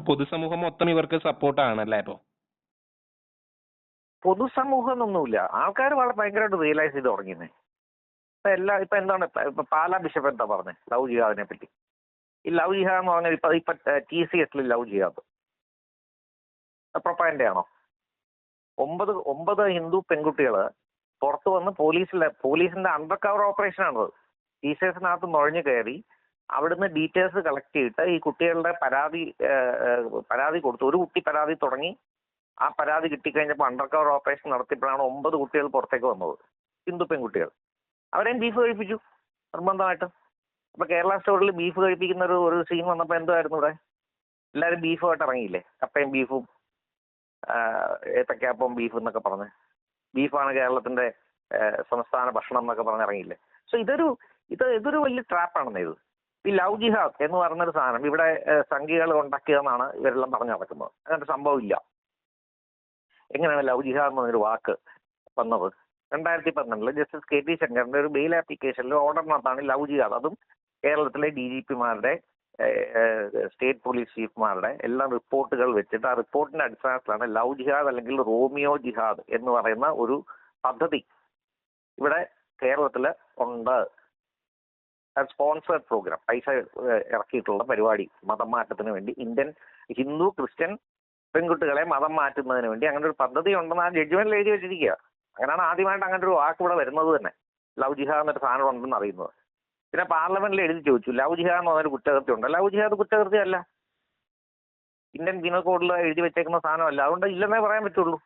പൊതുസമൂഹം മൊത്തം ഇവർക്ക് സപ്പോർട്ടാണല്ലേ അപ്പൊ? പൊതുസമൂഹം എന്നൊന്നുമില്ല. ആൾക്കാർ വളരെ ഭയങ്കരമായിട്ട് റിയലൈസ് ചെയ്ത് തുടങ്ങിയെന്നേ. ഇപ്പൊ എന്താണ് ഇപ്പൊ പാലാ ബിഷപ്പ് എന്താ പറഞ്ഞത് ലവ് ജിഹാദിനെ പറ്റി? ഈ ലവ് ജിഹാദ് എന്ന് പറഞ്ഞാൽ ഇപ്പൊ TCS ലവ് ജിഹാദ് പ്രൊപ്പഗൻഡയാണോ? 9 ഹിന്ദു പെൺകുട്ടികള് പുറത്തു വന്ന് പോലീസിന്റെ അണ്ടർ കവർ ഓപ്പറേഷൻ ആണത്. TCSനകത്ത് നുഴഞ്ഞു കയറി അവിടുന്ന് ഡീറ്റെയിൽസ് കളക്ട് ചെയ്തിട്ട് ഈ കുട്ടികളുടെ പരാതി കൊടുത്തു. ഒരു കുട്ടി പരാതി തുടങ്ങി, ആ പരാതി കിട്ടിക്കഴിഞ്ഞപ്പോൾ അണ്ടർ കവർ ഓപ്പറേഷൻ നടത്തിയപ്പോഴാണ് 9 കുട്ടികൾ പുറത്തേക്ക് വന്നത്, ഹിന്ദു പെൺകുട്ടികൾ. അവരെയും ബീഫ് കഴിപ്പിച്ചു നിർബന്ധമായിട്ട്. അപ്പൊ കേരള സ്റ്റോറിൽ ബീഫ് കഴിപ്പിക്കുന്ന ഒരു സീൻ വന്നപ്പോൾ എന്തായിരുന്നു ഇവിടെ? എല്ലാവരും ബീഫുമായിട്ട് ഇറങ്ങിയില്ലേ? കപ്പയും ബീഫും ഏത്തക്കാപ്പവും ബീഫ് എന്നൊക്കെ പറഞ്ഞ്, ബീഫാണ് കേരളത്തിന്റെ സംസ്ഥാന ഭക്ഷണം എന്നൊക്കെ പറഞ്ഞ് ഇറങ്ങിയില്ലേ? സോ ഇതൊരു വലിയ ട്രാപ്പാണെന്ന്. ഈ ലവ് ജിഹാദ് എന്ന് പറഞ്ഞൊരു സാധനം ഇവിടെ സംഘികൾ ഉണ്ടാക്കിയതെന്നാണ് ഇവരെല്ലാം പറഞ്ഞു നടക്കുന്നത്. അങ്ങനത്തെ സംഭവമില്ല. എങ്ങനെയാണ് ലവ് ജിഹാദ് എന്ന് പറഞ്ഞൊരു വാക്ക് വന്നത്? 2012 ജസ്റ്റിസ് KT ശങ്കറിന്റെ ഒരു ബെയിൽ ആപ്ലിക്കേഷനിൽ ഓർഡറിനകത്താണ് ലവ് ജിഹാദ്. അതും കേരളത്തിലെ DGPമാരുടെ സ്റ്റേറ്റ് പോലീസ് ചീഫ്മാരുടെ എല്ലാം റിപ്പോർട്ടുകൾ വെച്ചിട്ട് ആ റിപ്പോർട്ടിന്റെ അടിസ്ഥാനത്തിലാണ് ലവ് ജിഹാദ് അല്ലെങ്കിൽ റോമിയോ ജിഹാദ് എന്ന് പറയുന്ന ഒരു പദ്ധതി ഇവിടെ കേരളത്തിൽ ഉണ്ട്. സ്പോൺസേഡ് പ്രോഗ്രാം, പൈസ ഇറക്കിയിട്ടുള്ള പരിപാടി, മതം മാറ്റത്തിന് വേണ്ടി ഹിന്ദു ക്രിസ്ത്യൻ പെൺകുട്ടികളെ മതം മാറ്റുന്നതിന് വേണ്ടി അങ്ങനെ ഒരു പദ്ധതി ഉണ്ടെന്ന് ആ ജഡ്ജ്മെന്റിൽ എഴുതി വെച്ചിരിക്കുക. അങ്ങനെയാണ് ആദ്യമായിട്ട് അങ്ങനെ ഒരു വാക്ക് ഇവിടെ വരുന്നത് തന്നെ, ലവ് ജിഹാദ് എന്നൊരു സാധനം ഉണ്ടെന്ന് അറിയുന്നത്. പിന്നെ പാർലമെന്റിൽ എഴുതി ചോദിച്ചു ലവ് ജിഹാദ് എന്ന് പറഞ്ഞൊരു കുറ്റകൃത്യം ഉണ്ട്. ലവ് ജിഹാദ് കുറ്റകൃത്യമല്ല, ഇന്ത്യൻ പീനൽ കോഡിൽ എഴുതി വെച്ചേക്കുന്ന സാധനമല്ല. അതുകൊണ്ട് ഇല്ലെന്നേ പറയാൻ പറ്റുള്ളൂ.